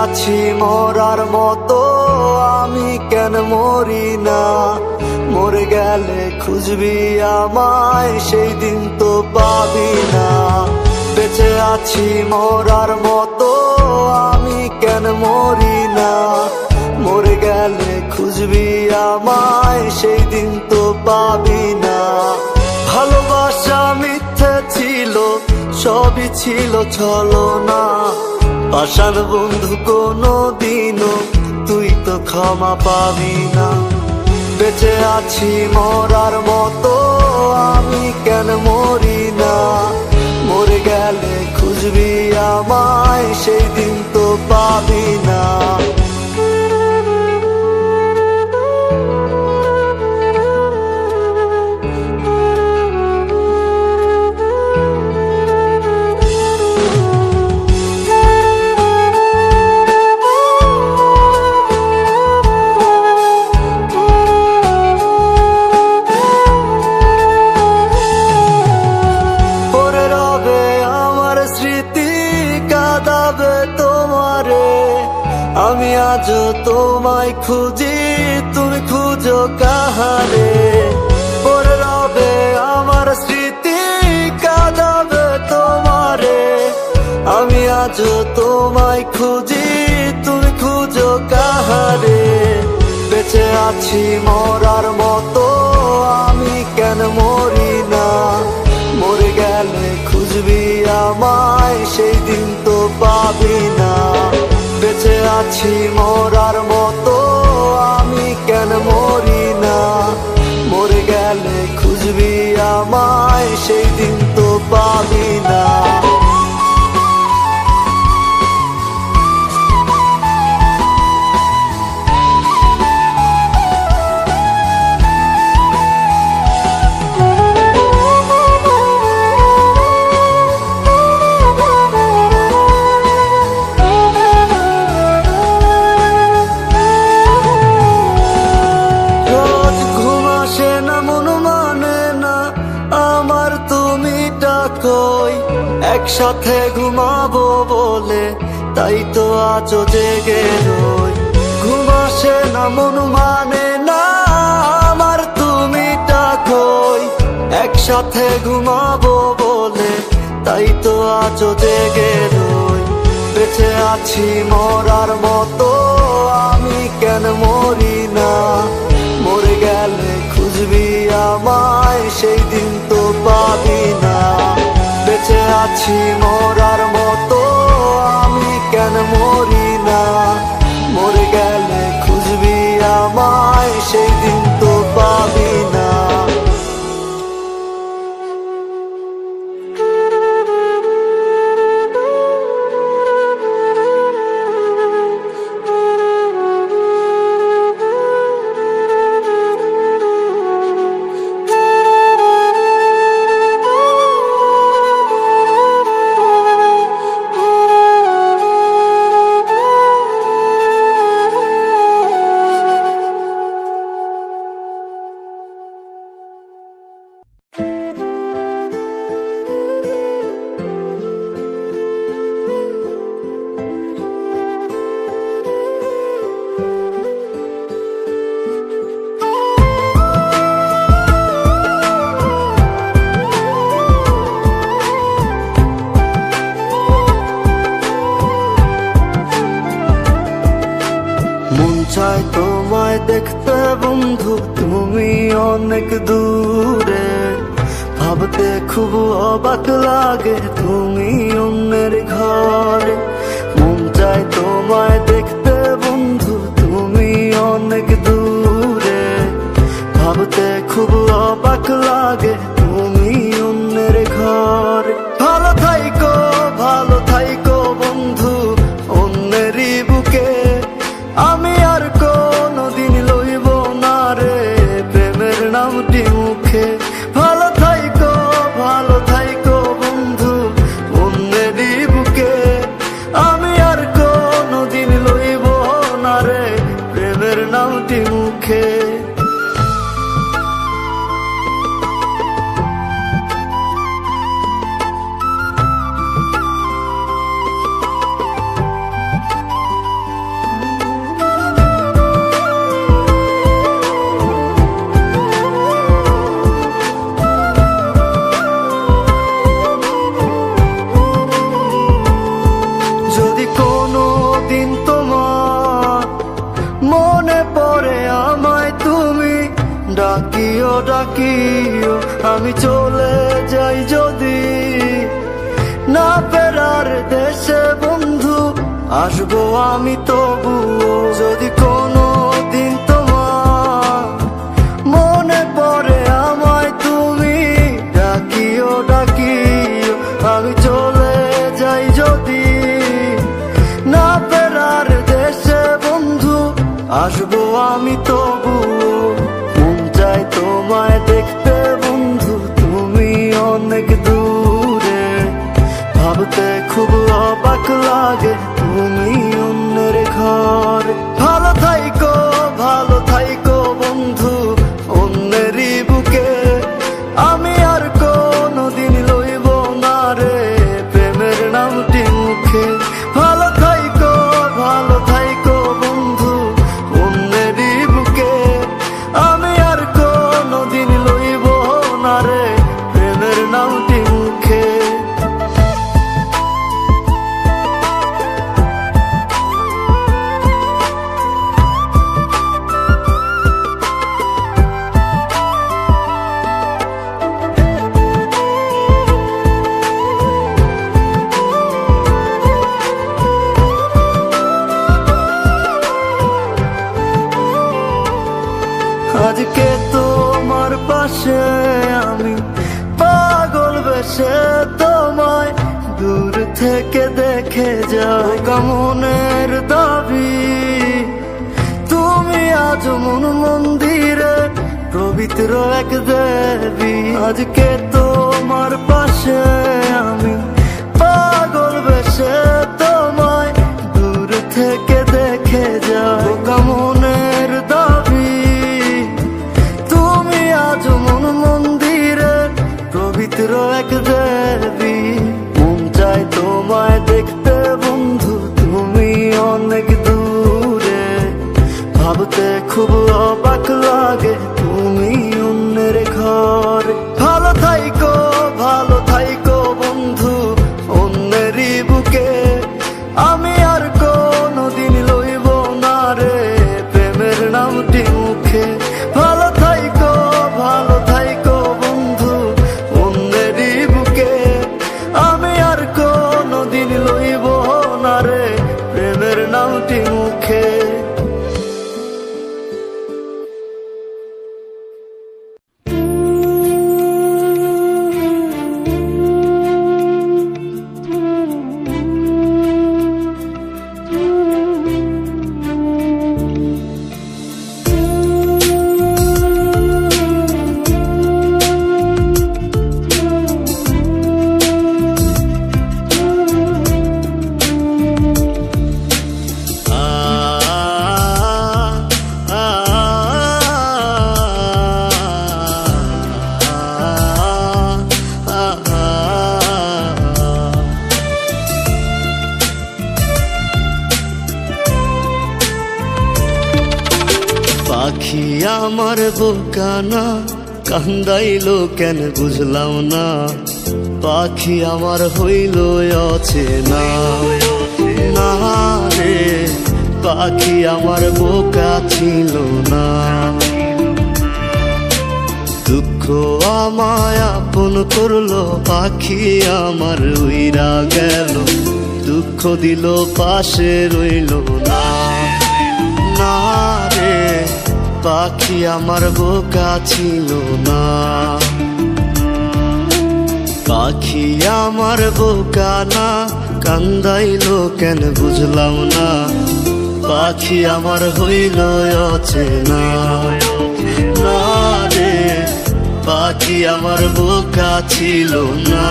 আছি মরার মতো, আমি কেন মরি না? মরে গেলে খুঁজবি আমায়, সেই দিন তো পাবি না। বেঁচে আছি মরার মতো, আমি কেন মরি না? মরে গেলে খুঁজবি আমায়, সেই দিন তো পাবি না। ভালোবাসা মিথ্যে ছিল, সবই ছিল ছলনা। পাষাণ বন্ধু কোনো দিনও তুই তো ক্ষমা পাবি না। বেঁচে আছি মরার মতো, আমি কেন মরি না? মরে গেলে খুঁজবি আমায়, সেই দিন তো পাবি না। আমি আজও তোমায় খুঁজি, তুমি খুঁজো কাহারে? পরে রবে আমার স্মৃতি, কাঁদাবে তোমারে। আমি আজও তোমায় খুঁজি, তুমি খুঁজো কাহারে? বেঁচে আছি মরার মতো, আমি কেন মরি না? মরে গেলে খুঁজবি আমায়, সেই দিন তো পাবি না। বেঁচে আছি মরার মতো, আমি কেন মরি না? মরে গেলে খুঁজবি আমায়, সেই দিন তো পাবি না। একসাথে ঘুমাবো বলে তাই তো আজও জেগে রই। ঘুম আসে না, মন মানে না আমার, তুমি ডাকোই। একসাথে ঘুমাবো বলে তাই তো আজও জেগে রই। বেঁচে আছি মরার মতো, আমি কেন মরি না? মরে গেলে খুঁজবি আমায়, সেই দিন তো পাবি না। বেঁচে আছি মরার মতো, আমি কেন মরি না? মরে গেলে খুঁজবি আমায়, সেই দিন তো পাবি না। চাই তোমায় দেখতে বন্ধু, তুমি অনেক দূরে। ভাবতে খুব অবাক লাগে, তুমি অন্যের ঘরে। মন চাই তোমায় দেখতে বন্ধু, তুমি অনেক দূরে। ভাবতে খুব অবাক লাগে, তুমি অন্যের ঘরে। ভালো থাইকো, ভালো থাইকো বন্ধু অন্যেরই বুকে। আমি আর কোনদিন লইব না রে প্রেমের নামটি মুখে। ভালো থাইকো, ভালো থাইকো বন্ধু অন্যেরই বুকে। আমি আর কোনদিন লইব না রে প্রেমের নামটি মুখে। ডাকিও, আমি চলে যাই যদি না ফেরার দেশে বন্ধু, আসবো আমি তবুও। যদি কোনো দিন তোমার মনে পড়ে আমায়, তুমি ডাকিও ডাকিও, আমি চলে যাই যদি না ফেরার দেশে বন্ধু, আসবো আমি তবুও। মন চাই তোমায় দেখতে বন্ধু, তুমি অনেক দূরে, ভাবতে খুব অবাক লাগে তুমি অন্যের ঘর। ভালো থাইকো বন্ধু অন্যেরই বুকে, আমি আর কোনোদিন লইব না রে প্রেমের নামটি মুখে। ভালো থাইকো বন্ধু অন্যেরই বুকে, আমি আর কোনোদিন লইব না রে প্রেমের নামটি মুখে। আজকে তোমার পাশে আমি পাগল বেশে তোমায় দূর থেকে দেখে যাই, মনের দাবি তুমি আজ মন মন্দিরে পবিত্র এক দেবী। আজকে তোমার পাশে আমি পাগল বেশে তোমায় দূর থেকে দেখে যাই, মনের দাবি আজ মন মন্দিরে পবিত্র এক দেবী। মন চাই তোমায় দেখতে বন্ধু, তুমি অনেক দূরে, ভাবতে খুব অবাক লাগে তুমি অন্যের ঘর। ভালো থাইকো বন্ধু অন্যেরই বুকে, আমি আর কোনোদিন লইব না রে প্রেমের নামটি মুখে। ভালো থাইকো বন্ধু অন্যেরই বুকে, আমি আর কোনোদিন লইব না রে প্রেমের নামটি মুখে। পাখি আমার বোকানা কান্দাইলো কেন বুঝলাম না, পাখি আমার হইল অচেনা না রে, পাখি আমার বোকা ছিল না। দুঃখ আমায় আপন করলো, পাখি আমার উইরা গেল, দুঃখ দিল পাশে রইল না না রে, পাখি আমার বোকা ছিল না। পাখি আমার বোকা না কান্দাইলো কেন বুঝলাম না, পাখি আমার হইল অচেনা না রে, পাখি আমার বোকা ছিল না।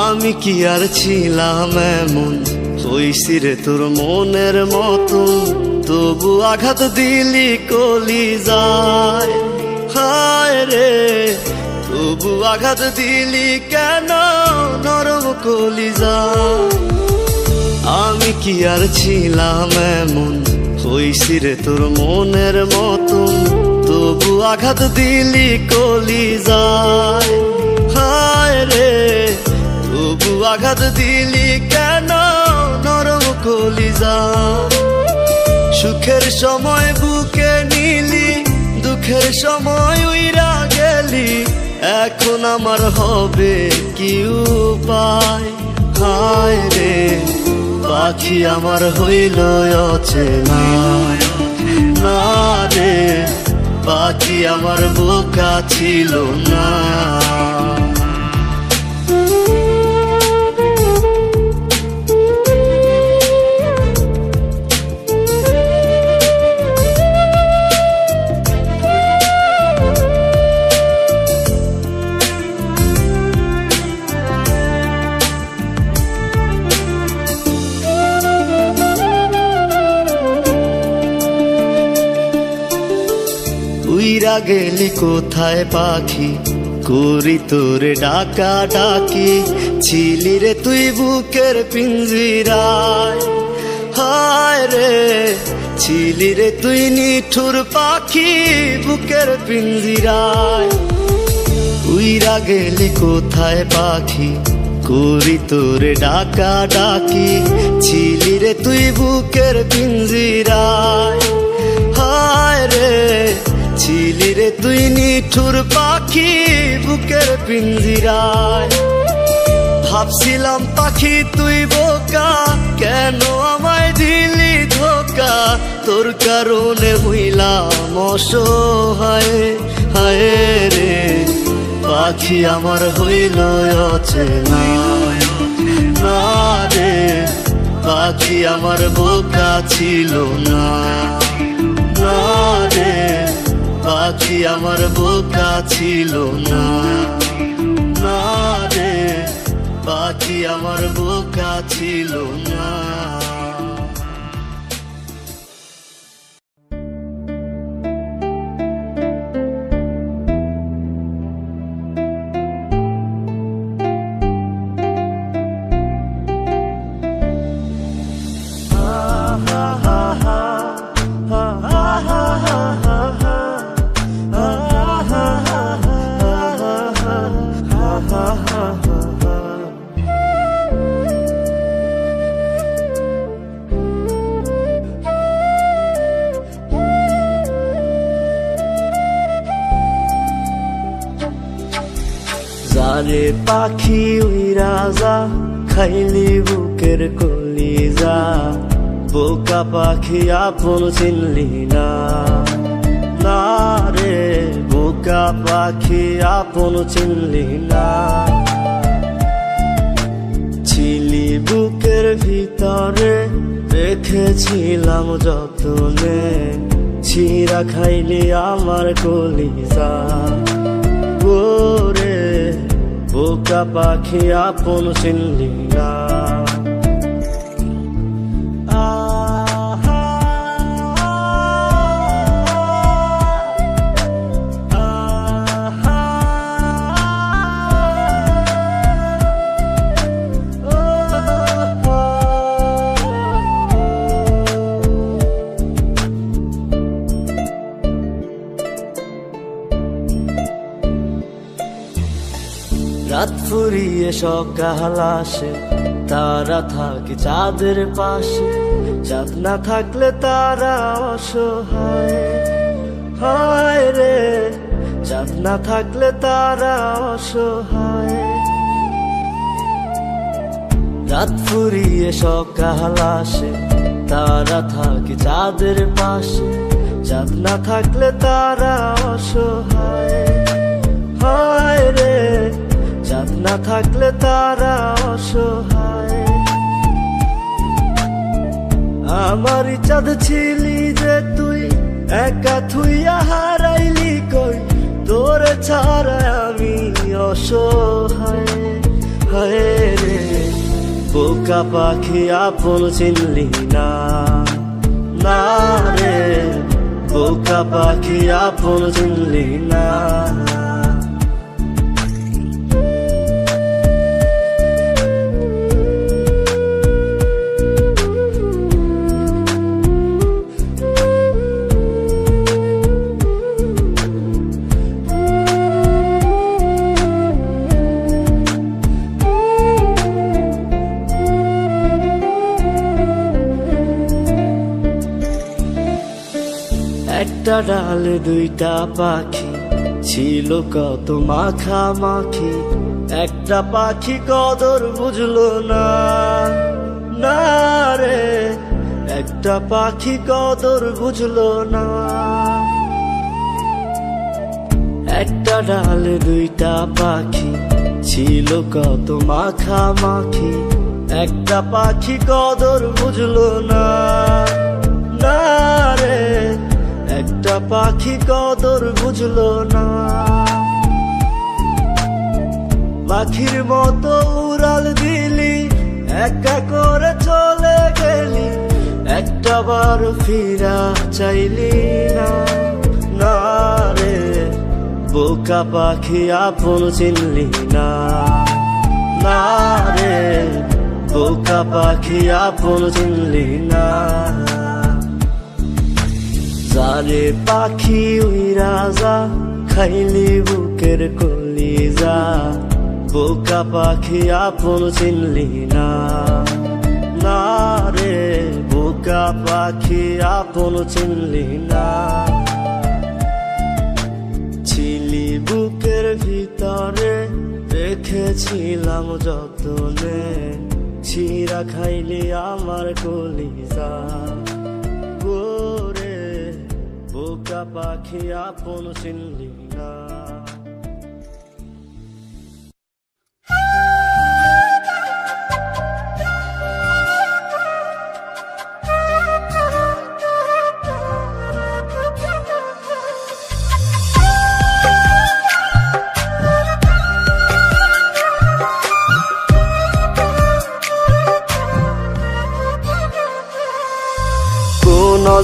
আমি কি আর ছিলাম এমন, হইছি রে তোর মনের মতন, তবু আঘাত দিলি কলি যায়। হায় রে তবু আঘাত দিলি কেন নরম কলিজা। আমি কি আর ছিলাম এমন, হইছি রে তোর মনের মতন, তবু আঘাত দিলি কলিজায়। হায় রে, তবু আঘাত দিলি কেন নরম কলিজায়। সুখের সময় বুকে নিলি, দুঃখের সময় উইরা গেলি, এখন আমার হবে কি উপায়। হায় রে, পাখি আমার হইল অচেনা, না রে পাখি আমার বোকা ছিল না। উইরা গেলি কোথায় পাখি, করি তোরে ডাকা ডাকি, ছিলি রে তুই বুকের পিঞ্জিরায়। হায় রে, ছিলি রে তুই নিঠুর পাখি বুকের পিঞ্জিরায়। উইরা গেলি কোথায় পাখি, করি তোরে ডাকা ডাকি, ছিলি রে তুই বুকের পিঞ্জিরায়। হায় রে, ছিলি রে তুই নিঠুর পাখি বুকের পিঞ্জিরায়। ভাবছিলাম পাখি তুই বোকা, কেন আমায় দিলি ধোকা, তোর কারণে হইলাম অসহায়। হায় রে, পাখি আমার হইল অচেনা, না রে পাখি আমার বোকা ছিল না, না রে পাখি আমার বোকা ছিল না, না রে পাখি আমার বোকা ছিল না। যারে পাখি উইরা যা, খাইলি বুকের কলিজা, বোকা পাখি আপন চিনলি না, না রে বোকা পাখি আপন চিনলি না। ছিলি বুকের ভিতরে, রেখেছিলাম যতনে, ছিঁড়া খাইলি আমার কলিজা। ওরে বোকা পাখি আপন চিনলি না। রাত ফুরিয়ে সকাল আসে, তারা থাকে চাঁদের পাশে, চাঁদ না থাকলে তারা অসহায়। হায় রে, চাঁদ না থাকলে তারা অসহায়। রাত ফুরিয়ে সকাল আসে, তারা থাকে চাঁদের পাশে, চাঁদ না থাকলে তারা অসহায়। হায় রে, চাঁদ না থাকলে তারা অসহায়। আমারই চাঁদ ছিলি যে তুই, একা থুইয়া হারাইলি কই, তোর ছাড়া আমি অসহায়। হায় রে, বোকা পাখি আপন চিনলি না, না রে বোকা পাখি আপন চিনলি না। একটা ডালে দুইটা পাখি, ছিল কত মাখামাখি। একটা পাখি কদর বুঝলো না, না রে, একটা পাখি কদর বুঝলো না। একটা ডালে দুইটা পাখি, ছিল কত মাখামাখি। একটা পাখি কদর বুঝলো না, না রে, একটা পাখি কদর বুঝলো না। পাখির মতো উড়াল দিলি, একা করে চলে গেলি, একটা বার ফিরা চাইলি না, না রে, বোকা পাখি আপন চিনলি না, না রে, বোকা পাখি আপন চিনলি না। যারে পাখি উইরা যা, খাইলি বুকের কলিজা, বোকা পাখি আপন চিনলি না, না রে, বোকা পাখি আপন চিনলি না। ছিলি বুকের ভিতরে, রেখেছিলাম যতনে, ছিঁড়া খাইলি আমার কলিজা গোরে, বোকা পাখি আপন চিনলি না।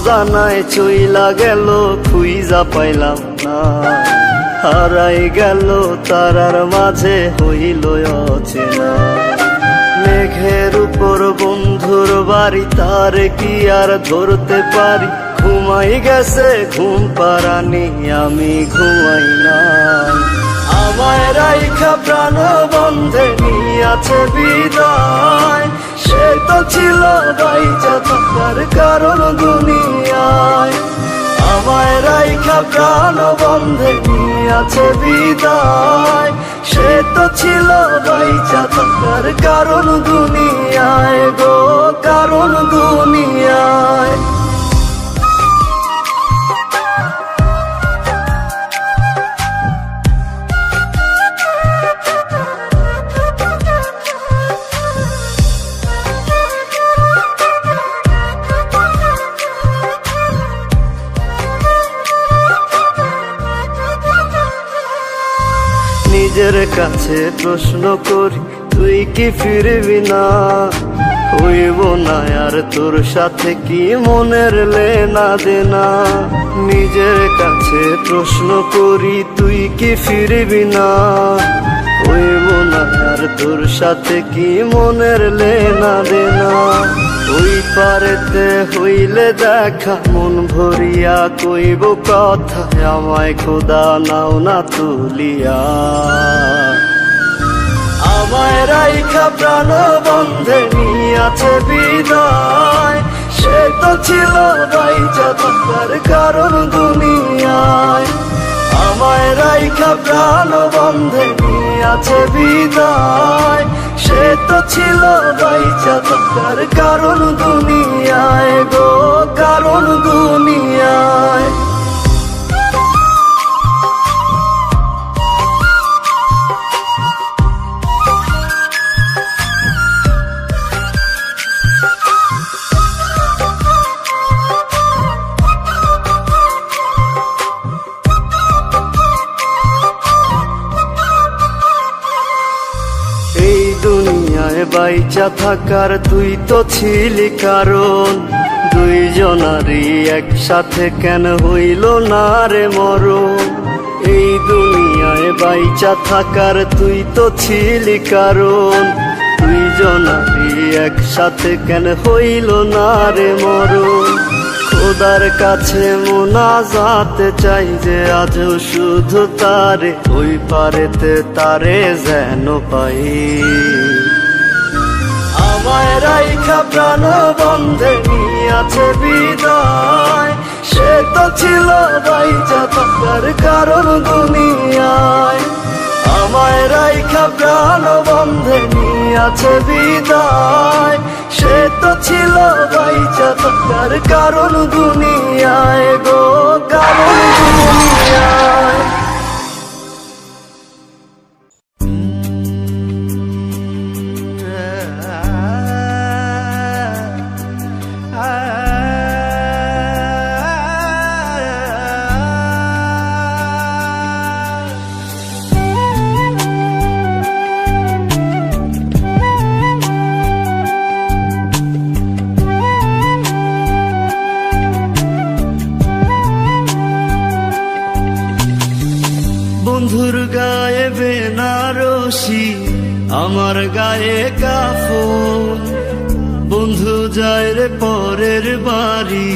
জানায় চইলা গেল, খুইজা পাইলাম না, হারাই গেল তারার মাঝে, হইল অচেনা। মেঘের উপর বন্ধুর বাড়ি, তার কি আর ধরতে পারি, ঘুমাই গেছে ঘুম পারানি, আমি ঘুমাই না। আমায় রাইখা প্রাণ বন্ধে নিয়াছে বিদায়, সে তো ছিল বাইচা থাকার কারণ দুনিয়ায়। আমায় রাইখা প্রাণ বন্ধে নিয়াছে বিদায়, সে তো ছিল বাইচা থাকার কারণ দুনিয়ায় গো, কারণ দুনিয়ায়। নিজের কাছে প্রশ্ন করি, তুই কি ফিরবি না, হইব না আর তোর সাথে কি মনের লেনা দেনা। নিজের কাছে প্রশ্ন করি, তুই কি ফিরবি না, হইব না আর তোর সাথে কি মনের লেনা দেনা। ওই পারেতে হইলে দেখা, মন ভরিয়া কইব কথা, আমায় খোদা নাও না তুলিয়া। আমায় রাইখা প্রাণ বন্ধে নিয়াছে বিদায়, সে তো ছিল বাইচা থাকার কারণ দুনিয়ায়। আমায় রাইখা প্রাণ বন্ধে নিয়াছে বিদায়, সে তো ছিল বাইচা থাকার কারণ দুনিয়ায় গো, কারণ দুনিয়ায়। বাইচা থাকার তুই তো ছিলি কারণ, দুইজনারই একসাথে কেন হইল না রে মরণ। এই দুনিয়ায় বাইচা থাকার তুই তো ছিলি কারণ, দুইজনারই একসাথে কেন হইল না রে মরণ। খোদার কাছে মোনাজাতে চাই যে আজও শুধু তারে, ওই পারেতে তারে যেন পাই। আমায় রাইখা প্রাণ বন্ধে নিয়াছে বিদায়, সে তো ছিল বাইচা থাকার কারণ দুনিয়ায়। আমায় রাইখা প্রাণ বন্ধে নিয়াছে বিদায়, সে তো ছিল বাইচা থাকার কারণ দুনিয়ায় গো, কারণ দুনিয়ায়। বন্ধুর গায়ে বেনারসি, আমার গায়ে কাফন। বন্ধু যায় রে পরের বাড়ি,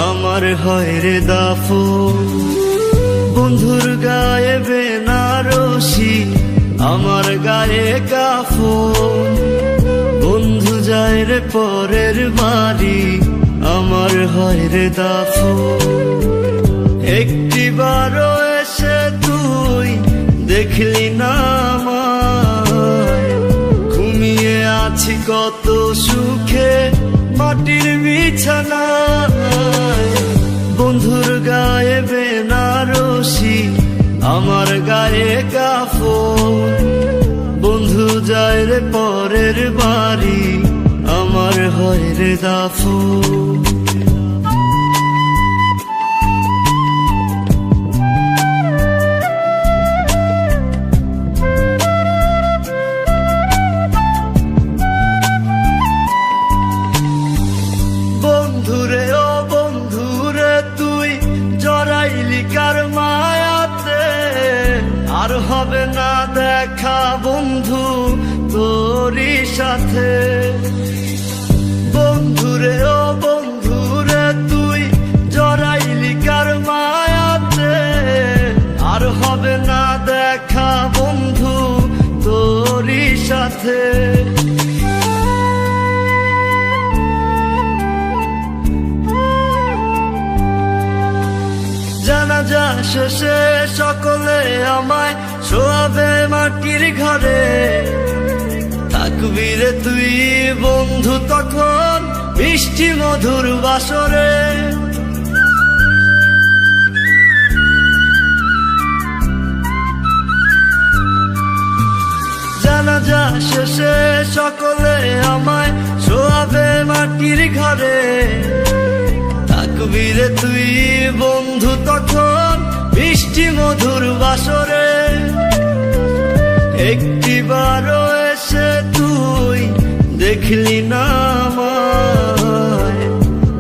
আমার হয় রে দাফন। বন্ধুর গায়ে বেনারসি, আমার গায়ে কাফন। বন্ধু যায় রে পরের বাড়ি, আমার হয় রে দাফন। একটিবারও এসে তুই দেখলি না আমায়, ঘুমিয়ে আছি কত সুখে মাটির বিছানায়। বন্ধুর গায়ে বেনারসি, আমার গায়ে কাফন। বন্ধু যায় রে পরের বাড়ি, আমার হয় রে দাফন। বন্ধুরে ও বন্ধুরে তুই জড়াইলি কার মায়াতে, আর হবে না দেখা বন্ধু তোরই সাথে। বন্ধুরে ও বন্ধুরে তুই জড়াইলি কার মায়াতে, আর হবে না দেখা বন্ধু তোরই সাথে। জানাজা শেষে সকলে আমায় শোয়াবে মাটির ঘরে, থাকবি রে তুই বন্ধু তখন মিষ্টি মধুর বাসরে। জানাজা শেষে সকলে আমায় শোয়াবে মাটির ঘরে, থাকবি রে তুই বন্ধু তখন মিষ্টি মধুর বাসরে। একটিবারও এসে তুই দেখলি না আমায়,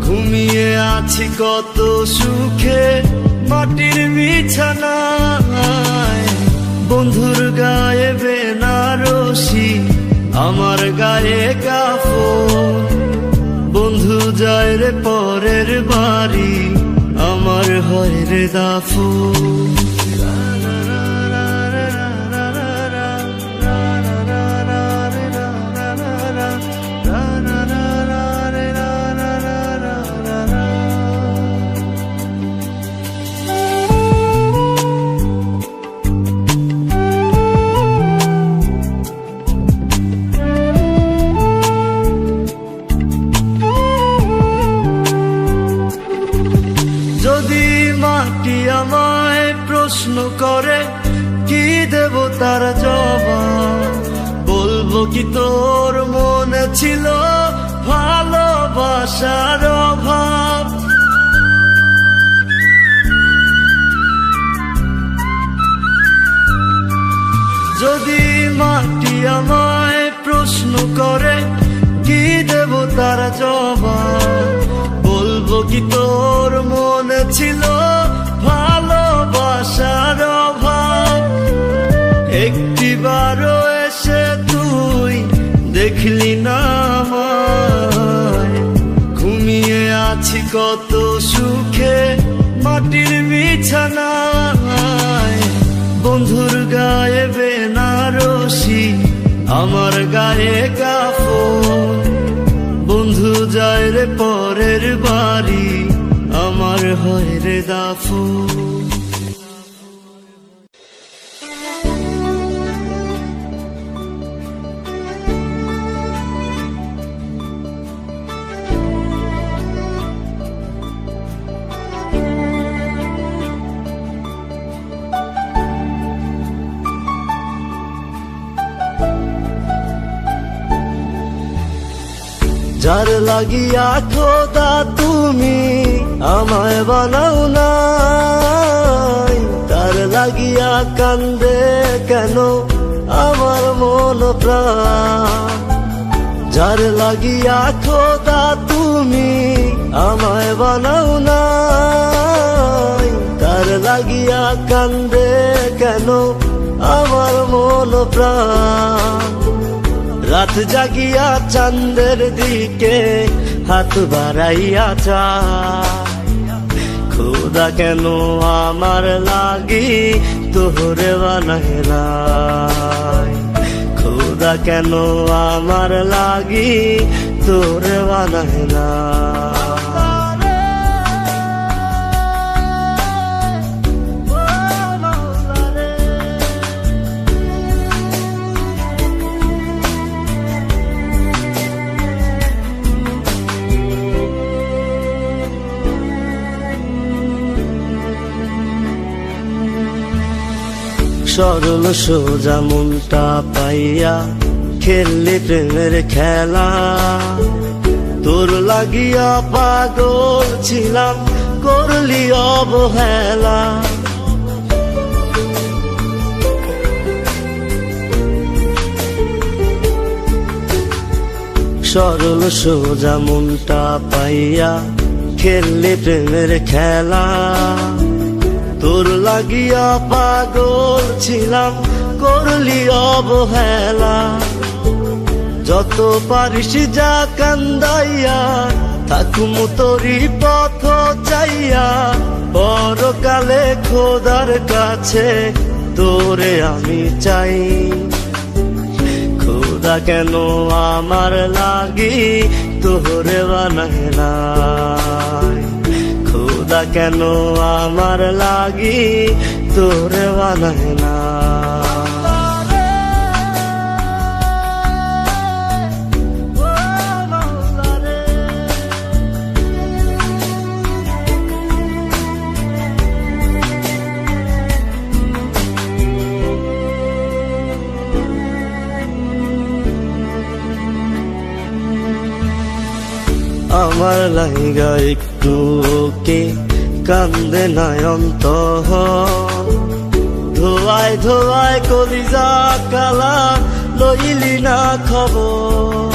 ঘুমিয়ে আছি কত সুখে মাটির বিছানায়। বন্ধুর গায়ে বেনারসি, আমার গায়ে কাফন। বন্ধু যায় রে পরের বাড়ি, আমার হয় রে দাফন। যদি মাটি আমায় প্রশ্ন করে কি দেব তার জবাব, বলবো কি তোর মনে ছিল ভালোবাসার অভাব। যদি মাটি আমায় প্রশ্ন করে কি দেব তার জবাব, বলবো কি তোর মনে ছিল ভালোবাসার অভাব। একটিবারও এসে তুই দেখলি না আমায়, ঘুমিয়ে আছি কত সুখে মাটির বিছানায়। বন্ধুর গায়ে বেনারসি, আমার গায়ে কাফন। বন্ধু যায় রে পরের বাড়ি, আমার হয় রে দাফন। যার লাগিয়া খোদা তুমি আমায় বানাও নাই, তার লাগিয়া কান্দে কেন আমার মন প্রাণ। যার লাগিয়া খোদা তুমি আমায় বানাও নাই, তার লাগিয়া কান্দে কেন আমার মন প্রাণ। রাত জাগিয়া চাঁদের দিকে হাত বাড়াইয়া চায়, খোদা কেন আমার লাগি তোরে বানাইলাই, খোদা কেন আমার লাগি তোরে বানাইলাই। সরল সোজা মনটা পাইয়া খেললি প্রেমের খেলা, তোর লাগিয়া পাগল ছিলাম করলি অবহেলা। সরল সোজা মনটা পাইয়া খেললি প্রেমের খেলা, তোর লাগিয়া পাগল ছিলাম করলি অবহেলা। যত পারিস যা কান্দাইয়া থাকুম তোরি পথ চাইয়া, পরকালে খোদার কাছে তোরে আমি চাই। খোদা কেন আমার লাগি তোরে বানাইলাই, খোদা কেন আমার লাগি তোরে বানাইলাই। আমার লাইগা একটু কে কান্দে নয়ন্ত, ধোয়ায় ধোয়ায় কলিজা কালা লইলি না খবর।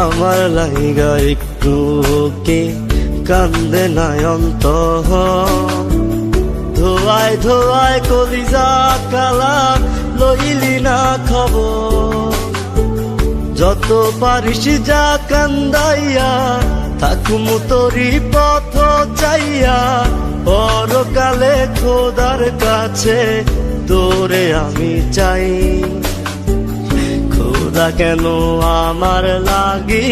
আমার লাইগা একটু কে কান্দে নয়ন্ত, ধোয়ায় ধোয়ায় কলিজা কালা লইলি না খবর। যত পারিস যা কান্দাইয়া থাকুম তোরি পথ চাইয়া, পরকালে খোদার কাছে তোরে আমি চাই। খোদা কেন আমার লাগি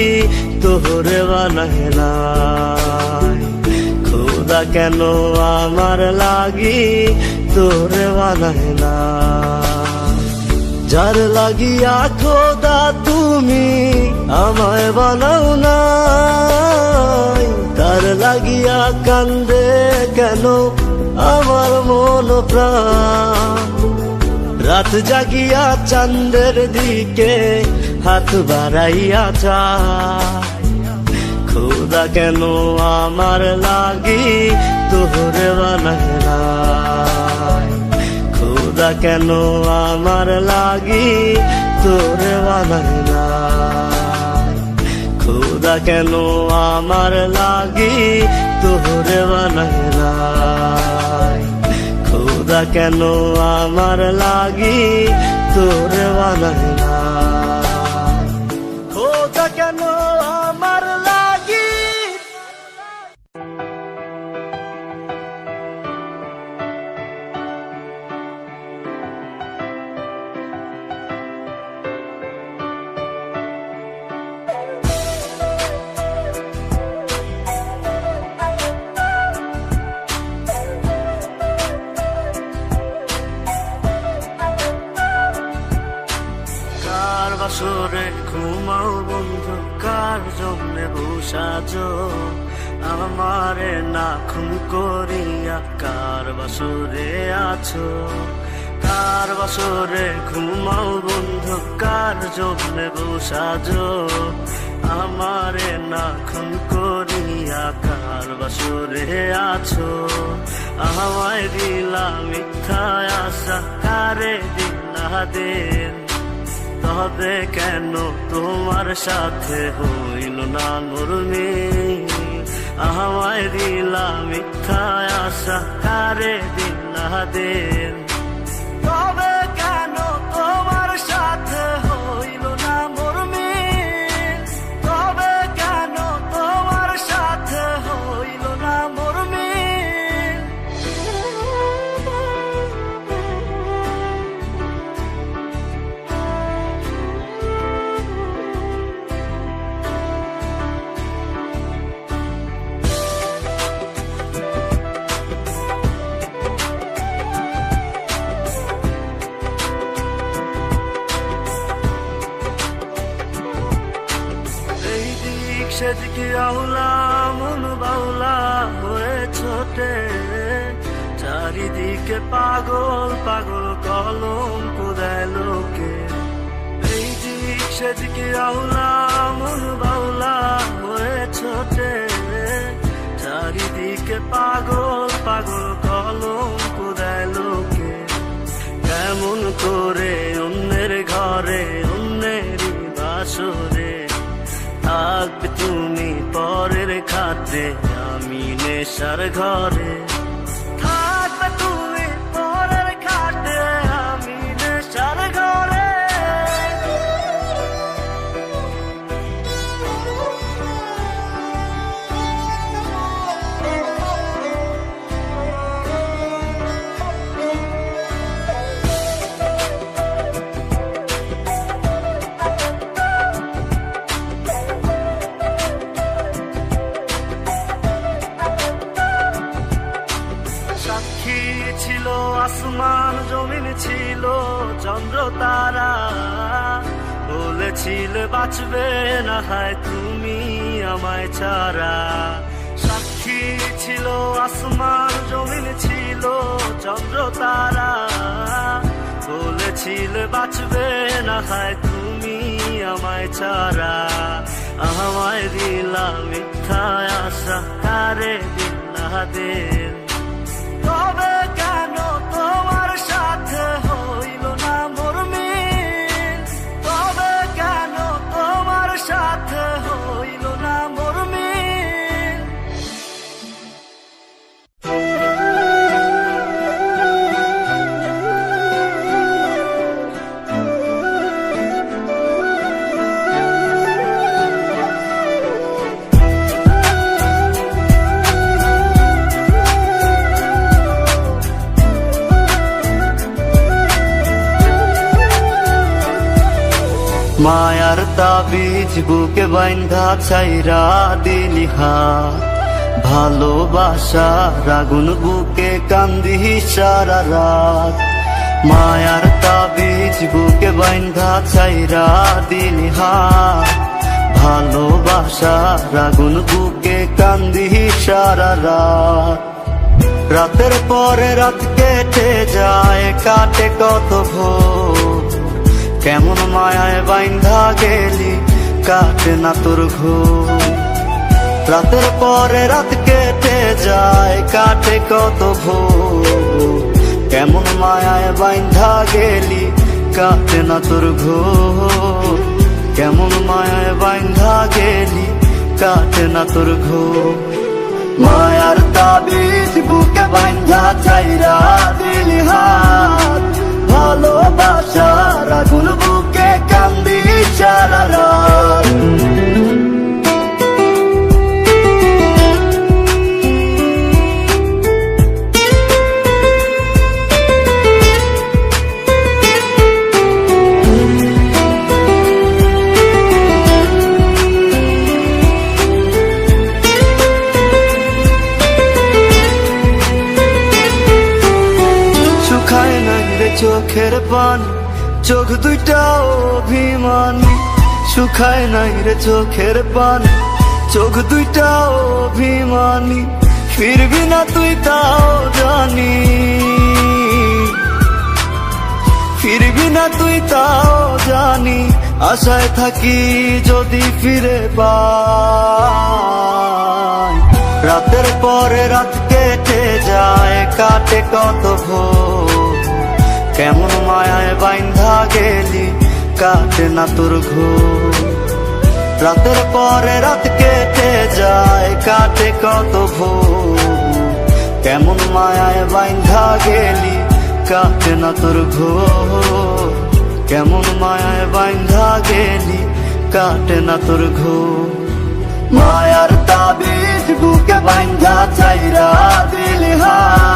তোরে বানাইলাই, খোদা কেন আমার লাগি তোরে বানাইলাই। যার লাগিয়া খোদা তুমি আমায় বানাও নাই, তার লাগিয়া কান্দে কেন আমার মন প্রাণ। রাত জাগিয়া চাঁদের দিকে হাত বাড়াইয়া চায়, খোদা কেন আমার লাগি তোরে বানাইলাই, খোদা কেন আমার লাগি তোরে বানাইলাই, খোদা কেন আমার লাগি তোরে বানাইলাই, খোদা কেন আমার লাগি তোরে বানাইলাই, খোদা কেন আমার লাগি। বাসরে ঘুমাও বন্ধু, কার জন্যে বসাজো আমারে না খুন করিয়া, কার বাসরে আছো? কার বাসরে ঘুমাও বন্ধু, কার জন্যে বসাজো আমারে না খুন করিয়া, কার বাসরে আছো? আমায় দিলা মিথ্যা আশা, কারে দিলা দিন, তবে কেন তোমার সাথে হইল না নরমি? আমায় দিলা মিথ্যা আশা, কারে দিলা দিন, তবে কেন তোমার সাথে হইল না মরমি? তবে কেন তোমার সাথে হইল না মরমি? সেদিকে আউলা মন বাউলা হয়ে ছোটে, চারিদিকে পাগল পাগল কলঙ্ক দেয় লোকে। এই দিক সেদিকে আউলা মন বাউলা হয়ে ছোটে, চারিদিকে পাগল পাগল কলঙ্ক দেয় লোকে। কেমন করে অন্যের ঘরে অন্যেরই বাসরে থাকবে তুমি পরের খাতে, আমি নেশার ঘরে থাকবে তুমি পরের খাতে, আমি নেশার ঘরে। সাক্ষী ছিল আসমান জমিন ছিল চন্দ্র তারা, বলেছিলে বাঁচবে না হয় তুমি আমায় ছাড়া। সাক্ষী ছিল আসমান জমিন ছিল চন্দ্র তারা, বলেছিলে বাঁচবে না হয় তুমি আমায় ছাড়া। আমায় দিলা মিথ্যা আশা, কারে দিলা দিন, তবে কেন তোমার সাথে হইল না মরমি? তবে কেন তোমার সাথে হইল না মরমি? মায়ার তাবিজ বুকে বাইন্ধা ছাইরা দিলি হাত, ভালোবাসা আগুন বুকে কান্দি সারা রাত। মায়ার তাবিজ বুকে বাইন্ধা ছাইরা দিলি হাত, ভালোবাসা আগুন বুকে কান্দি সারা রাত। রাতের পরে রাত কেটে যায়, কাটে কত ভোর, কেমন মায়ায় বাইন্ধা গেলি কাটে না তোর ঘুম। রাতের পরে রাত কেটে যায়, কাটে কত ভোর, কেমন মায়ায় বাইন্ধা গেলি কাটে না তোর ঘুম। কেমন মায়ায় বাইন্ধা গেলি কাটে না তোর ঘুম। মায়ার তাবিজ বুকে বাইন্ধা ছাইরা দিলি হাত, ভালোবাসার আগুন বুকে কান্দি সারা রাত। চোখের পানি চোখ দুইটা অভিমানী, শুকায় নাই রে চোখের পানি। চোখ দুইটা অভিমানী, ফিরবি না তুই তাও জানি, ফিরবি না তুই তাও জানি। আশায় থাকি যদি ফিরে পাই, রাতের পরে রাত কেটে যায়, কাটে কত ভোর। কেমন মায়ায় বাইন্ধা গেলি, কাটে না তোর ঘোর। রাতের পরে রাত কেটে যায়, কাটে কত ভোর। কেমন মায়ায় বাইন্ধা গেলি, কাটে না তোর ঘোর। কেমন মায়ায় বাইন্ধা গেলি, কাটে না তোর ঘোর। মায়ার তাবিজ বুকে বাইন্ধা চাইরা দিলি হাত,